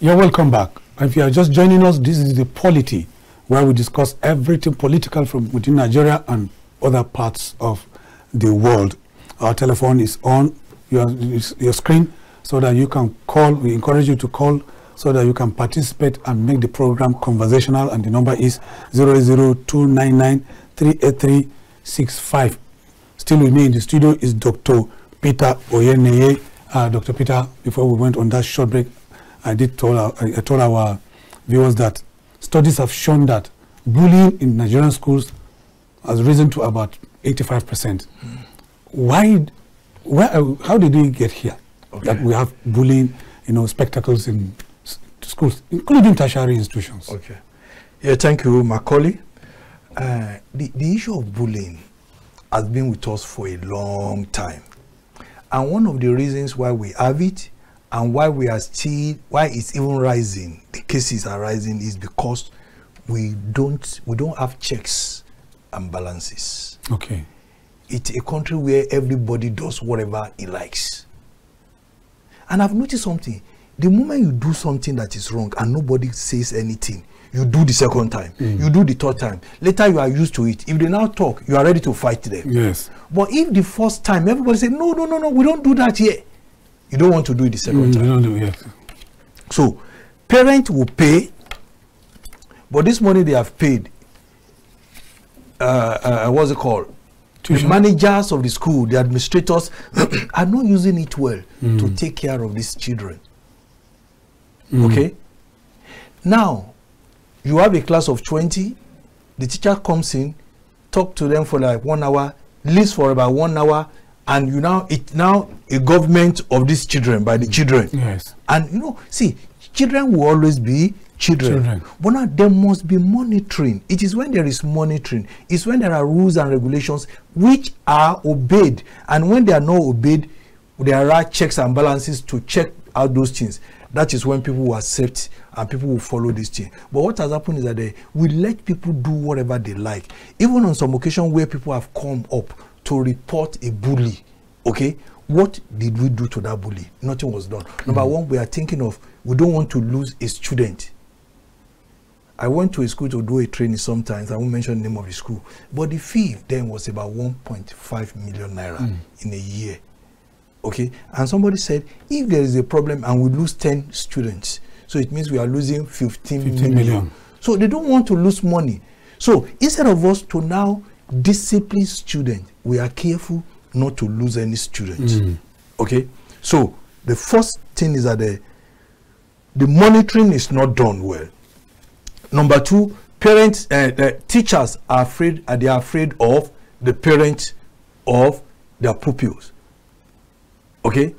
You're welcome back. If you are just joining us, this is the POLITY, where we discuss everything political from within Nigeria and other parts of the world. Our telephone is on your screen so that you can call. We encourage you to call so that you can participate and make the program conversational, and the number is 00299-38365. Still with me in the studio is Dr. Peter Eyeneye. Dr. Peter, before we went on that short break, I told our viewers that studies have shown that bullying in Nigerian schools has risen to about 85%. How did we get here? Okay. That we have bullying, spectacles in schools, including tertiary institutions. Okay. Yeah, thank you, Maucauley. The issue of bullying has been with us for a long time. And one of the reasons why we have it and why it's even rising, the cases are rising, is because we don't have checks and balances. Okay. It's a country where everybody does whatever he likes. And I've noticed something. The moment you do something that is wrong and nobody says anything, you do the second time, you do the third time. Later you are used to it. If they now talk, you are ready to fight them. Yes. But if the first time everybody says, no, we don't do that here, you don't want to do it the second time. You don't do it, yes. So parents will pay, but this money they have paid, what's it called? Tuition? The managers of the school, the administrators are not using it well to take care of these children. Okay? Now, you have a class of 20, the teacher comes in, talk to them for like 1 hour, leaves for about 1 hour, and it's now a government of these children, by the children. Yes. And see, children will always be children. But now there must be monitoring. It is when there is monitoring, it's when there are rules and regulations which are obeyed. And when they are not obeyed, there are checks and balances to check out those things. That is when people will accept and people will follow this thing. But what has happened is that we let people do whatever they like. Even on some occasion where people have come up to report a bully, okay? What did we do to that bully? Nothing was done. Number one, we are thinking of, we don't want to lose a student. I went to a school to do a training sometimes. I won't mention the name of the school. But the fee then was about 1.5 million naira in a year. Okay, and somebody said, if there is a problem and we lose 10 students, so it means we are losing 15 million. So they don't want to lose money. So instead of us to now discipline students, we are careful not to lose any students. Okay, so the first thing is that the monitoring is not done well. Number two, parents, teachers are afraid, they are afraid of the parents of their pupils. Okay,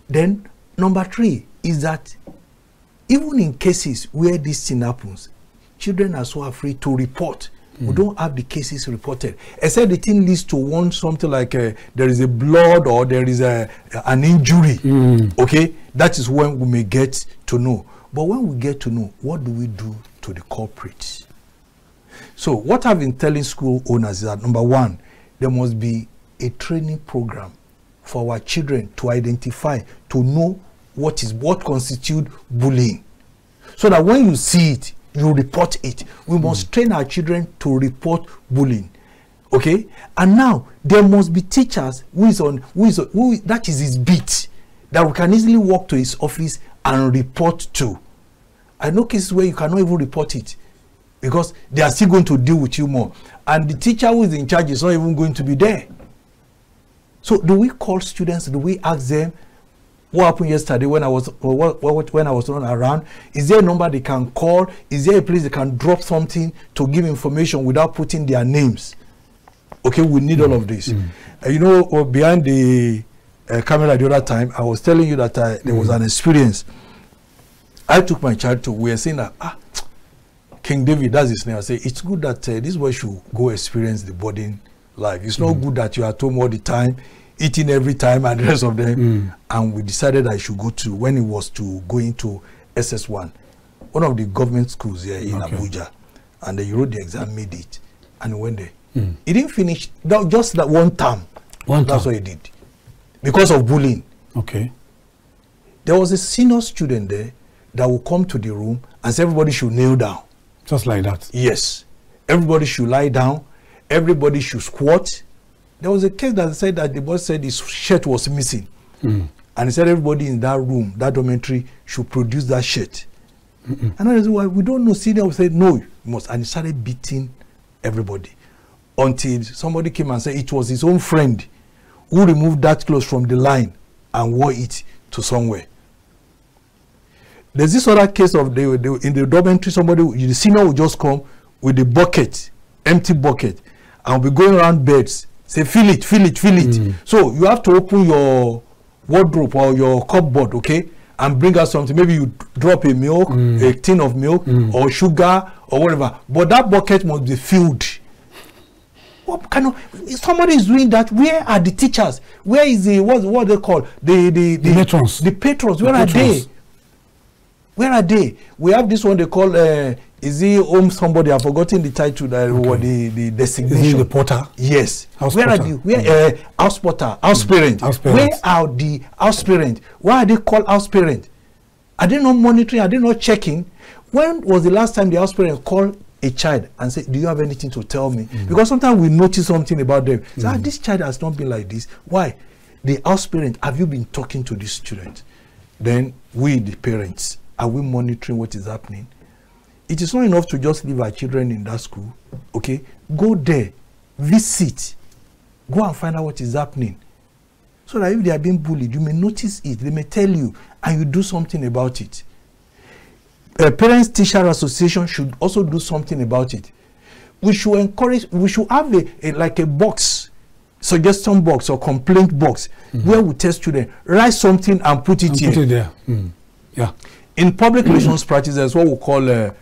then number three is that even in cases where this thing happens, children are so afraid to report. We don't have the cases reported, except the thing leads to something like there is a blood or there is an injury. Okay, that is when we may get to know. But when we get to know, what do we do to the culprits? So what I've been telling school owners is that, number one, there must be a training program for our children to identify, to know what constitutes bullying, so that when you see it, you report it. We must train our children to report bullying. Okay, and now there must be teachers who that is his beat, that we can easily walk to his office and report to. I know cases where you cannot even report it because they are still going to deal with you more, and the teacher who is in charge is not even going to be there. So do we call students? Do we ask them what happened yesterday when I was not around? Is there a number they can call? Is there a place they can drop something to give information without putting their names? Okay, we need all of this. Behind the camera the other time, I was telling you that there was an experience. I took my child to, we were saying that, King David, that's his name. I say, it's good that this boy should go experience the boarding life. It's not good that you are at home all the time, eating every time and the rest of them. And we decided I should go to, when he was to go into SS1, one of the government schools here in Abuja. And he wrote the exam, made it, and he went there. He didn't finish, just that one term. That's what he did. Because of bullying. Okay. There was a senior student there. that will come to the room and say everybody should kneel down. Just like that? Yes. Everybody should lie down. Everybody should squat. There was a case that said that the boy said his shirt was missing. And he said everybody in that room, that dormitory, should produce that shirt. And I said, well, we don't know. Senior said, no, you must. And he started beating everybody until somebody came and said it was his own friend who removed that clothes from the line and wore it to somewhere. There's this other case of in the dormitory, somebody, the senior will just come with a bucket, empty bucket, and will be going around beds, say, fill it, fill it, fill it. So you have to open your wardrobe or your cupboard, okay, and bring out something. Maybe you drop a milk, a tin of milk, or sugar, or whatever. But that bucket must be filled. What kind of, if somebody is doing that, where are the teachers? Where is the, what they call, the patrons? The patrons, where are they? Where are they? We have this one they call, is he home somebody? I've forgotten the title, or the designation. Is he the porter? Yes. House where porter. are the, where, house porter, house parent. House parents. Where are the house parent? Why are they called house parent? Are they not monitoring? Are they not checking? When was the last time the house parent called a child and say, do you have anything to tell me? Because sometimes we notice something about them. Say, this child has not been like this. Why? The house parent, have you been talking to this student? Then we, the parents, are we monitoring what is happening? It is not enough to just leave our children in that school. Okay? Go there, visit, go and find out what is happening. So that if they are being bullied, you may notice it, they may tell you, and you do something about it. Parents Teacher Association should also do something about it. We should encourage, we should have like a box, suggestion box or complaint box, where we tell students, write something and put it here. Put it there. Yeah. In public relations practice, there's what we call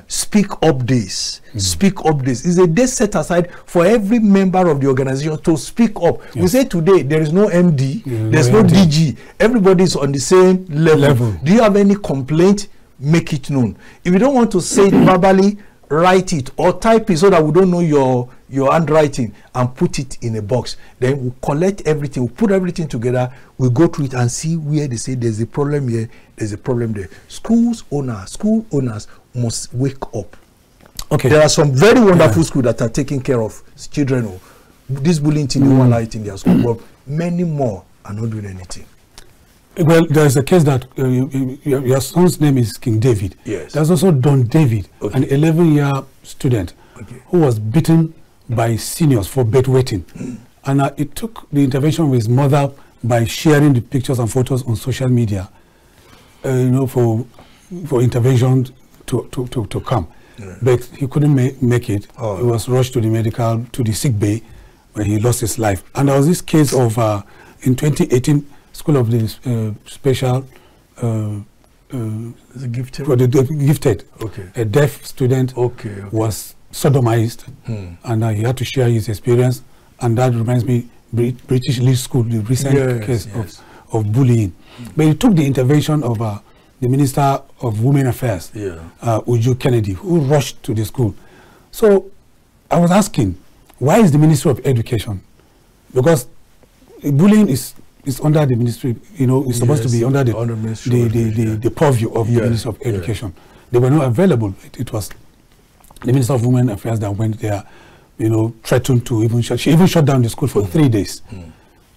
speak up days. Speak up days is a day set aside for every member of the organization to speak up. Yes. We say today there is no MD, there's no DG. Everybody is on the same level. Do you have any complaint? Make it known. If you don't want to say it verbally, write it or type it so that we don't know your handwriting, and put it in a box. Then we'll collect everything, we'll put everything together, we'll go through it and see where they say there's a problem here, there's a problem there. School owners must wake up. Okay. There are some very wonderful schools that are taking care of children. This bullying thing, they won't allow it in their school, but many more are not doing anything. Well, there's a case that your son's name is King David. Yes. There's also Don David, an 11-year student who was beaten by seniors for bedwetting. And it took the intervention of his mother by sharing the pictures and photos on social media, for intervention to come. But he couldn't make it. He was rushed to the sick bay where he lost his life. And there was this case of, in 2018, School of the Special gifted? For the gifted. A deaf student was sodomized, and he had to share his experience. And that reminds me, British Lead School, the recent case of bullying. But it took the intervention of the Minister of Women Affairs, Uju Kennedy, who rushed to the school. So I was asking, why is the Ministry of Education? Because bullying is under the ministry, it's supposed to be under the purview of the Ministry of Education. They were not available. It was the Minister of Women Affairs that went there, threatened to even she even shut down the school for 3 days.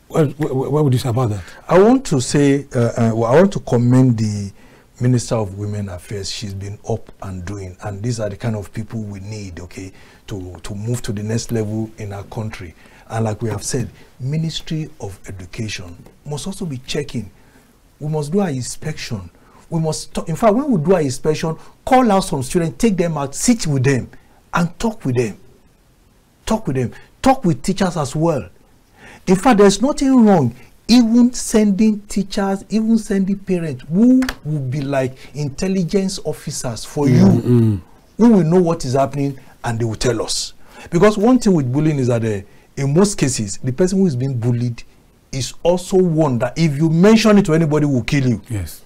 What would you say about that? I want to say, I want to commend the Minister of Women Affairs. She's been up and doing, and these are the kind of people we need, to move to the next level in our country. And like we have said, Ministry of Education must also be checking. We must do our inspection. We must, in fact, when we do our inspection, call out some students, take them out, sit with them, and talk with them. Talk with them. Talk with teachers as well. In fact, there's nothing wrong even sending teachers, even sending parents who will be like intelligence officers for you, who will know what is happening and they will tell us. Because one thing with bullying is that in most cases, the person who is being bullied is also one that if you mention it to anybody will kill you. Yes.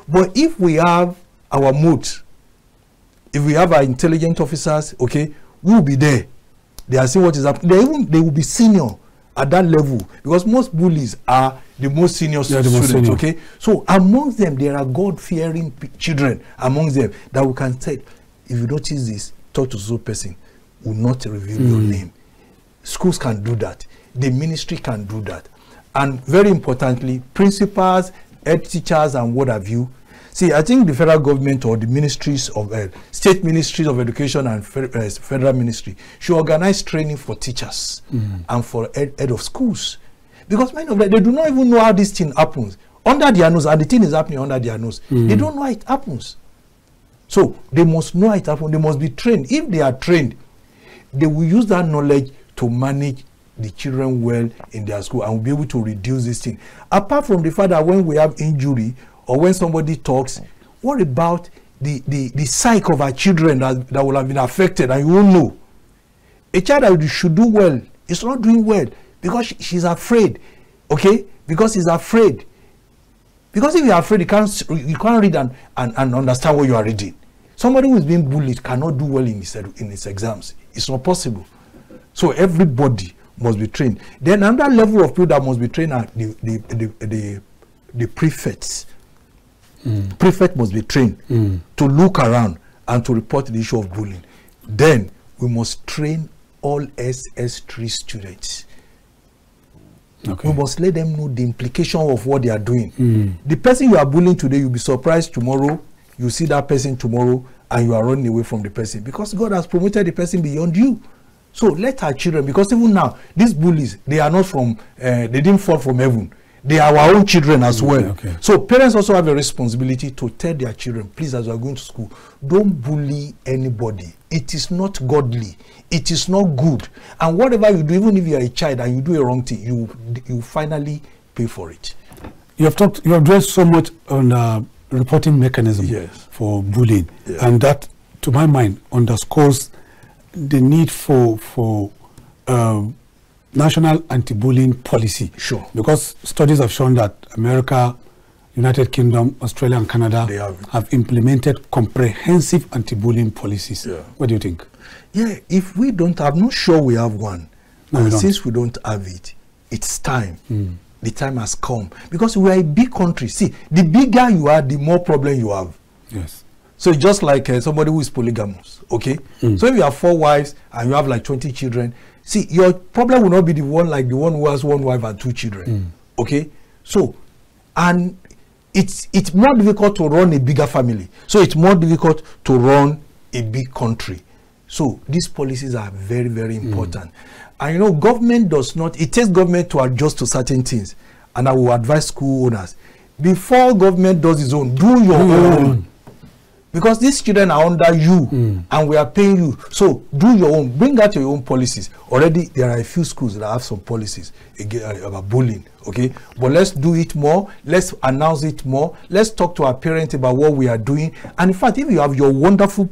But if we have our moat, if we have our intelligent officers, we will be there. They are seeing what is happening. They will be senior at that level, because most bullies are the most senior students, okay? So amongst them, there are God-fearing children amongst them that we can say, if you notice this, talk to so person, will not reveal your name. Schools can do that. The ministry can do that. And very importantly, principals, head teachers, and what have you. See, I think the federal government or the ministries of state ministries of education and federal ministry should organize training for teachers and for head of schools. Because many of them, they do not even know how this thing happens. Under their nose, and the thing is happening under their nose. They don't know how it happens. So they must know how it happens. They must be trained. If they are trained, they will use that knowledge to manage the children well in their school and will be able to reduce this thing. Apart from the fact that when we have injury or when somebody talks, what about the psyche of our children that will have been affected and you won't know? A child that should do well is not doing well because she's afraid, okay? Because he's afraid. Because if you're afraid, you can't read and understand what you are reading. Somebody who is being bullied cannot do well in his exams. It's not possible. So everybody must be trained. Then another level of people that must be trained are the prefects. Prefect must be trained to look around and to report the issue of bullying. Then we must train all SS3 students. Okay. We must let them know the implication of what they are doing. The person you are bullying today, you'll be surprised tomorrow. You see that person tomorrow and you are running away from the person because God has promoted the person beyond you. So let our children, because even now, these bullies, they are not from, they didn't fall from heaven. They are our own children as well. Okay. So parents also have a responsibility to tell their children, please, as you are going to school, don't bully anybody. It is not godly. It is not good. And whatever you do, even if you are a child and you do a wrong thing, you finally pay for it. You have addressed so much on reporting mechanism for bullying, and that, to my mind, underscores the need for national anti-bullying policy. Sure. Because studies have shown that America, United Kingdom, Australia, and Canada have implemented comprehensive anti-bullying policies. Yeah. What do you think? Yeah, if we don't, I'm not sure we have one. No, and since we don't have it, it's time. The time has come. Because we are a big country. See, the bigger you are, the more problem you have. Yes. So it's just like somebody who is polygamous, okay? So if you have 4 wives and you have like 20 children, see, your problem will not be the one like the one who has 1 wife and 2 children, okay? So, and it's more difficult to run a bigger family. So it's more difficult to run a big country. So these policies are very, very important. And you know, government does not, it takes government to adjust to certain things. And I will advise school owners, before government does its own, do your own. Because these children are under you and we are paying you. So do your own, bring out your own policies. Already there are a few schools that have some policies about bullying, okay? But let's do it more, let's announce it more, let's talk to our parents about what we are doing. And in fact, if you have your wonderful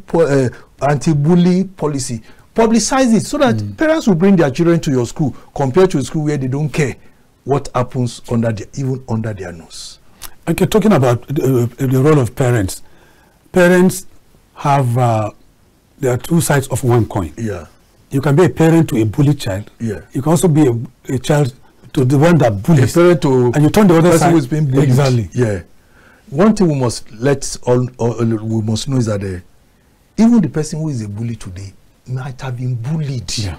anti-bully policy, publicize it so that parents will bring their children to your school compared to a school where they don't care what happens even under their nose. Okay, talking about the role of parents. Parents have, there are 2 sides of one coin. Yeah. You can be a parent to a bullied child. Yeah. You can also be a child to the one that bullies. A parent to, and you turn the other side. Who's being bullied. Exactly. Yeah. One thing we must we must know is that even the person who is a bully today might have been bullied. Yeah.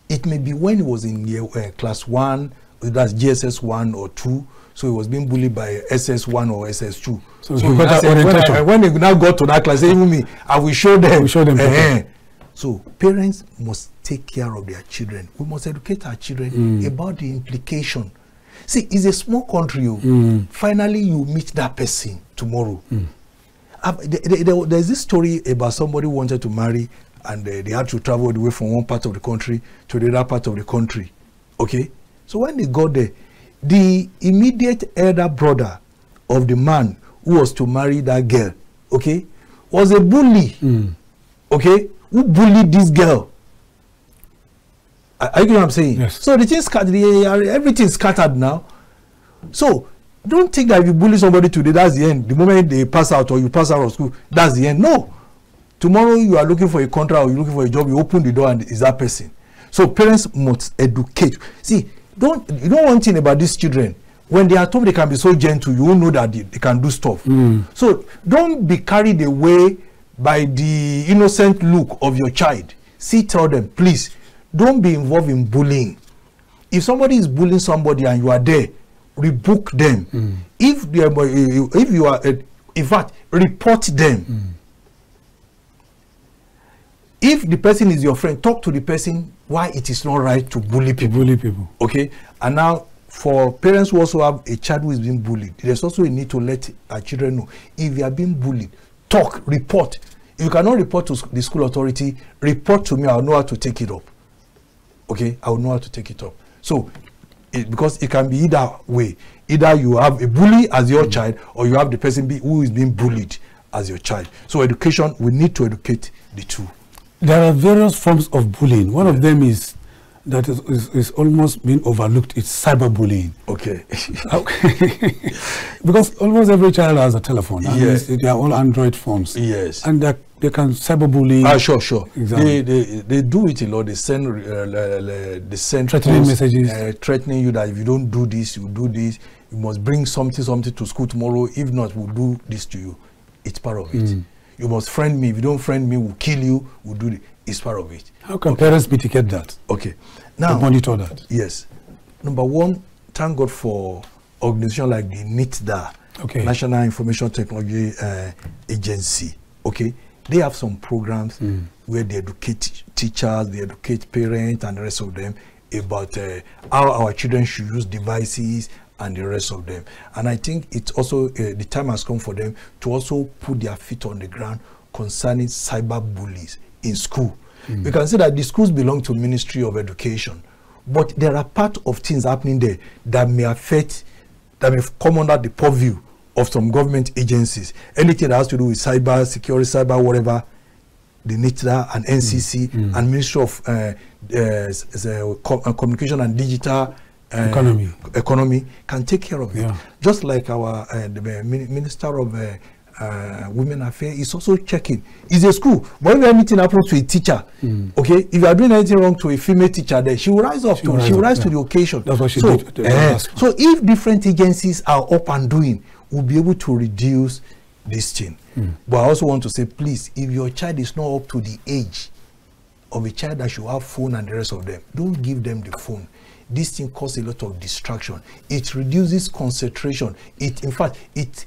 It may be when he was in class 1, that's GSS 1 or 2. So he was being bullied by SS1 or SS2. So when they now got to that class, even me, I will show them. So parents must take care of their children. We must educate our children about the implication. See, it's a small country. Finally, you meet that person tomorrow. There's this story about somebody who wanted to marry and they had to travel away from one part of the country to the other part of the country. Okay? So when they got there, the immediate elder brother of the man who was to marry that girl, okay, was a bully, okay, who bullied this girl. You know what I'm saying? Yes. So the thing scattered, everything is scattered now. So don't think that if you bully somebody today, that's the end. The moment they pass out or you pass out of school, that's the end. No. Tomorrow you are looking for a contract or you're looking for a job, you open the door and it's that person. So parents must educate. See, you know one thing about these children, when they are at home, they can be so gentle. You won't know that they can do stuff. So don't be carried away by the innocent look of your child. Tell them, please, don't be involved in bullying. If somebody is bullying somebody and you are there, rebuke them. If you are, in fact, report them. If the person is your friend, talk to the person why it is not right to bully people. Okay? And now, for parents who also have a child who is being bullied, there's also a need to let our children know. If you are being bullied, talk, report. If you cannot report to the school authority, report to me. I'll know how to take it up. Okay? I'll know how to take it up. So, because it can be either way. Either you have a bully as your child, or you have the person who is being bullied as your child. So education, we need to educate the two. There are various forms of bullying. One of them is that is almost being overlooked. It's cyberbullying. Okay. Because almost every child has a telephone. Yes. They are all Android phones. Yes. And they can cyberbully. Sure. Exactly. They do it a lot. They send threatening messages, threatening you that if you don't do this, you do this. You must bring something to school tomorrow. If not, we'll do this to you. It's part of it. You must friend me. If you don't friend me, we'll kill you. We'll do it. It's part of it. How can parents mitigate that? Okay. Now, to monitor that. Yes. Number one, thank God for organizations like the NIGCOMSAT, National Information Technology Agency. Okay. They have some programs where they educate teachers, they educate parents and the rest of them about how our children should use devices and the rest of them. And I think it's also, the time has come for them to also put their feet on the ground concerning cyber bullies in school. We can say that the schools belong to Ministry of Education, but there are part of things happening there that may affect, that may come under the purview of some government agencies. Anything that has to do with cyber security, cyber whatever, the NIGCOMSAT and NCC and Ministry of Communication and Digital economy can take care of it. Just like our the Minister of Women Affairs is also checking. It's a school, but if anything happens to a teacher, okay, if you are doing anything wrong to a female teacher, then she will rise up. She will rise to the occasion. That's what she did. So if different agencies are up and doing, we'll be able to reduce this thing. But I also want to say, please, if your child is not up to the age of a child that should have phone and the rest of them, don't give them the phone. This thing causes a lot of distraction. It reduces concentration. In fact, it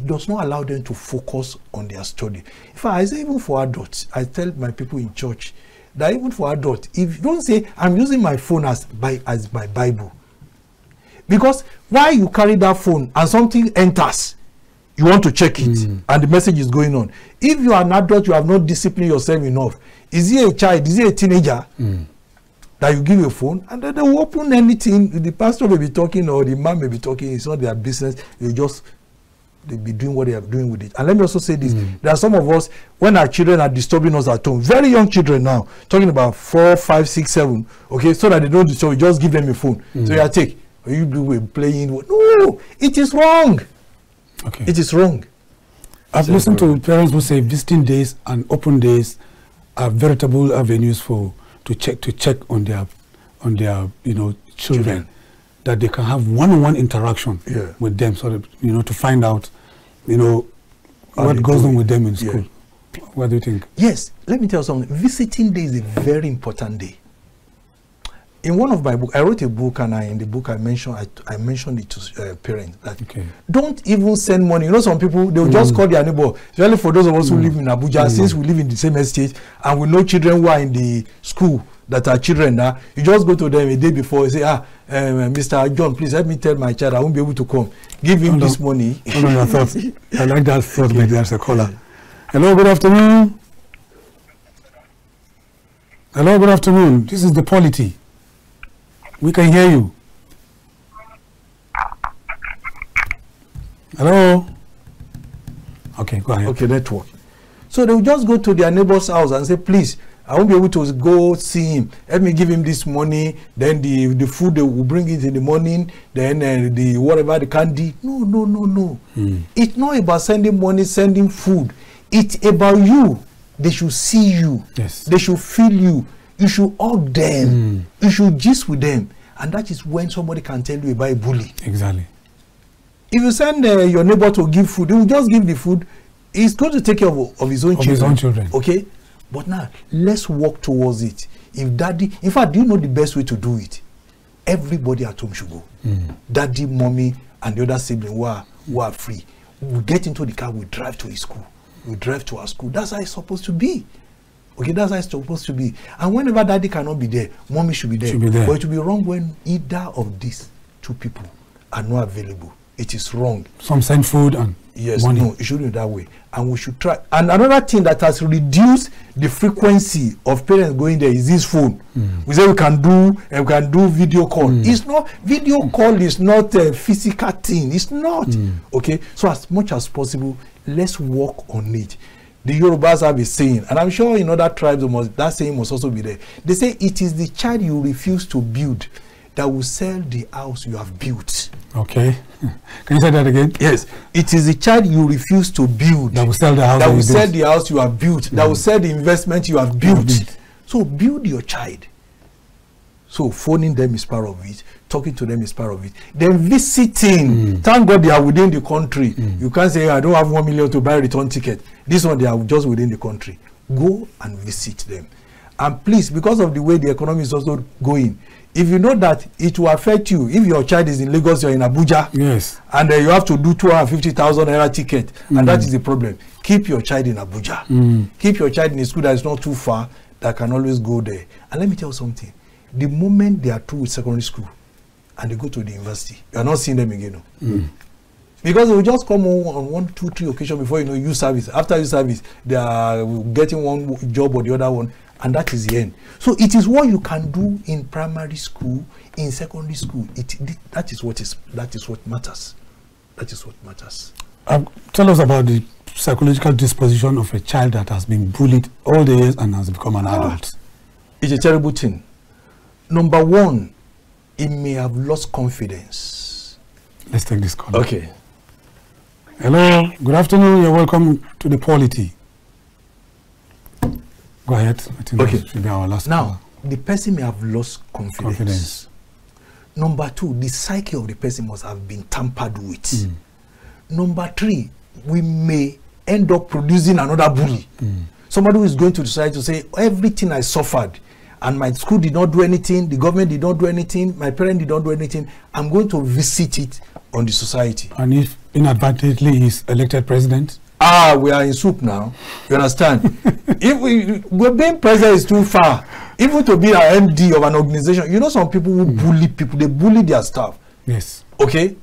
does not allow them to focus on their study. In fact, I say even for adults, I tell my people in church that even for adults, if you don't say, I'm using my phone as my Bible. Because while you carry that phone and something enters, you want to check it and the message is going on. If you are an adult, you have not disciplined yourself enough. Is he a child? Is he a teenager? That you give a phone and then they will open anything. The pastor may be talking or the man may be talking. It's not their business. They'll be doing what they are doing with it. And let me also say this. There are some of us, when our children are disturbing us at home, very young children now, talking about 4, 5, 6, 7, okay, so that they don't disturb, you just give them a phone. So you take, or you do playing. No, it is wrong. Okay. It is wrong. I've listened to parents who say visiting days and open days are veritable avenues to check on their children, that they can have one-on-one interaction with them, so that to find out what goes on with them in school. What do you think? Yes, let me tell you something. Visiting day is a very important day. In one of my books, I wrote a book, and in the book I mentioned it to parents that don't even send money. Some people, they will just call their neighbor. Especially for those of us who live in Abuja, since we live in the same estate and we know children who are in the school that are children now, you just go to them a day before and say, Mr. John, please help me tell my child I won't be able to come. Give him this money. I like that thought. Maybe there's a caller. Hello, good afternoon. Hello, good afternoon. This is the POLITY. We can hear you. Hello? Okay, go ahead. Okay, network. So they will just go to their neighbor's house and say, please, I won't be able to go see him. Let me give him this money. Then the food, they will bring it in the morning. Then the whatever, the candy. No. It's not about sending money, sending food. It's about you. They should see you. Yes. They should feel you. You should hug them. You should gist with them. And that is when somebody can tell you about a bully. Exactly. If you send your neighbor to give food, he will just give the food. He's going to take care of his own children. His own children. Okay? But now, let's work towards it. If daddy, in fact, do you know the best way to do it? Everybody at home should go. Daddy, mommy, and the other sibling who are free. We get into the car, we drive to his school. We drive to our school. That's how it's supposed to be. Okay, that's how it's supposed to be. And whenever daddy cannot be there, mommy should be there. But it will be wrong when either of these two people are not available. It is wrong. Some send food and money. No, it shouldn't be that way. And we should try. And another thing that has reduced the frequency of parents going there is this phone. We say we can do video call. It's not, video call is not a physical thing. It's not. Okay, so as much as possible, let's work on it. The Yorubas have a saying, and I'm sure in other tribes that saying must also be there. They say it is the child you refuse to build that will sell the house you have built. Okay. Can you say that again? Yes. It is the child you refuse to build that will sell the house that will sell the house you have built, that will sell the investment you have built. So build your child. So phoning them is part of it. Talking to them is part of it. Then visiting. Thank God they are within the country. You can't say, I don't have 1 million to buy a return ticket. This one, they are just within the country. Go and visit them. And please, because of the way the economy is also going, if you know that it will affect you, if your child is in Lagos, you're in Abuja, yes, and you have to do 250,000 naira ticket, and that is the problem. Keep your child in Abuja. Keep your child in a school that is not too far, that can always go there. And let me tell you something. The moment they are through with secondary school and they go to the university, you are not seeing them again. Because they will just come on 1, 2, 3 occasions before you know youth service. After youth service, they are getting one job or the other one, and that is the end. So it is what you can do in primary school, in secondary school. That is what matters. That is what matters. Tell us about the psychological disposition of a child that has been bullied all the years and has become an adult. It's a terrible thing. Number one, it may have lost confidence. Let's take this call. Okay. Hello, good afternoon. You're welcome to the Polity. Go ahead. I think that should be our last now, call. The person may have lost confidence. Number two, the psyche of the person must have been tampered with. Number three, we may end up producing another bully. Somebody who is going to decide to say, everything I suffered, and my school did not do anything, the government did not do anything, my parent did not do anything, I'm going to visit it on the society. And if inadvertently he's elected president? We are in soup now. You understand? If we're being president is too far. Even to be an MD of an organization, you know some people who bully people, they bully their staff. Yes. Okay?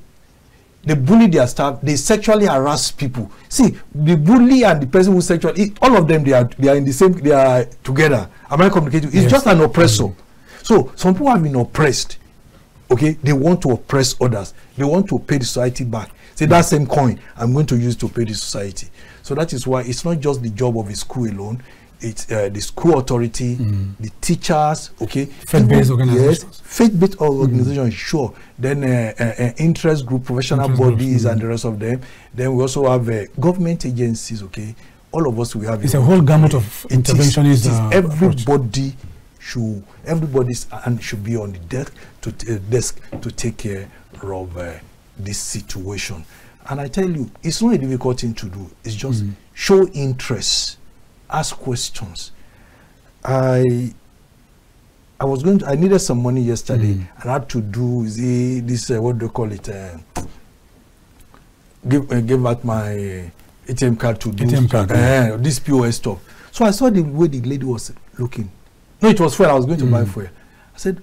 They bully their staff, they sexually harass people. See, the bully and the person who sexually, all of them, they are in the same, they are together. Am I communicating? It's just an oppressor. So some people have been oppressed. Okay? They want to oppress others. They want to pay the society back. Say that same coin, I'm going to use to pay the society. So that is why it's not just the job of a school alone. It's the school authority, the teachers, okay? Faith-based organizations. Yes, faith-based organizations, sure. Then interest group, professional bodies, and the rest of them. Then we also have government agencies, okay? All of us, we have... It's a whole gamut of interventionists. Everybody should be on the desk to take care of this situation. And I tell you, it's not a difficult thing to do. It's just show interest, ask questions. I needed some money yesterday, and I had to do this what do you call it? Give out my ATM card to do this POS stuff. So I saw the way the lady was looking. No, it was fuel. I was going to buy fuel. I said,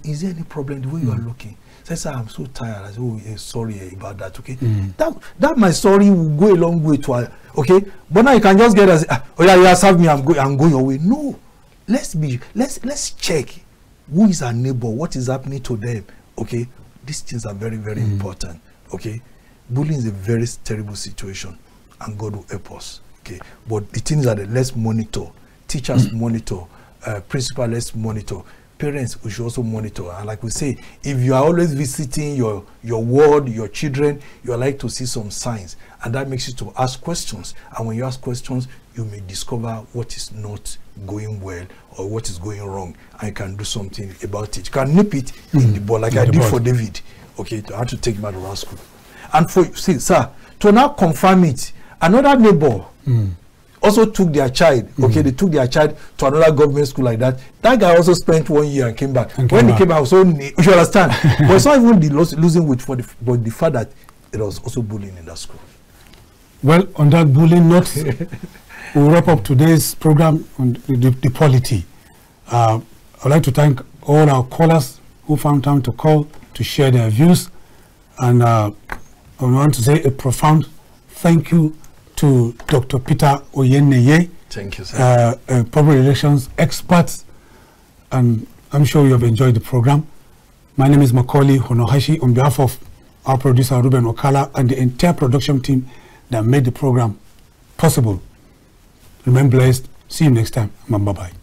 "Is there any problem the way you are looking?" I said, "I'm so tired." I said, "Oh, sorry about that." Okay, that my story will go a long way to okay. But now you can just get us. Oh yeah, you serve me. I'm going your way. No, let's check who is our neighbor, what is happening to them. Okay, these things are very, very important. Okay, bullying is a very terrible situation, and God will help us. Okay, but the things are that let's monitor. Teachers monitor. Principal, let's monitor. Parents, we should also monitor. And like we say, if you are always visiting your ward, your children, you are like to see some signs, and that makes you to ask questions. And when you ask questions, you may discover what is not going well or what is going wrong, and you can do something about it. You can nip it in the bud, like I did for David. Okay, I had to take him out of our school. And for, see, sir, to now confirm it, another neighbor also took their child. Okay, they took their child to another government school like that. That guy also spent 1 year and came back. When he came back, so you should understand. But it's not even the losing weight but the fact that it was also bullying in that school. Well, on that bullying note, we'll wrap up today's program on the polity. I'd like to thank all our callers who found time to call to share their views. And I want to say a profound thank you to Dr. Peter Eyeneye. Thank you, sir. Public relations expert. And I'm sure you have enjoyed the program. My name is Maucauley Hunohashi. On behalf of our producer, Ruben Okala, and the entire production team that made the program possible. Remain blessed. See you next time. Bye-bye.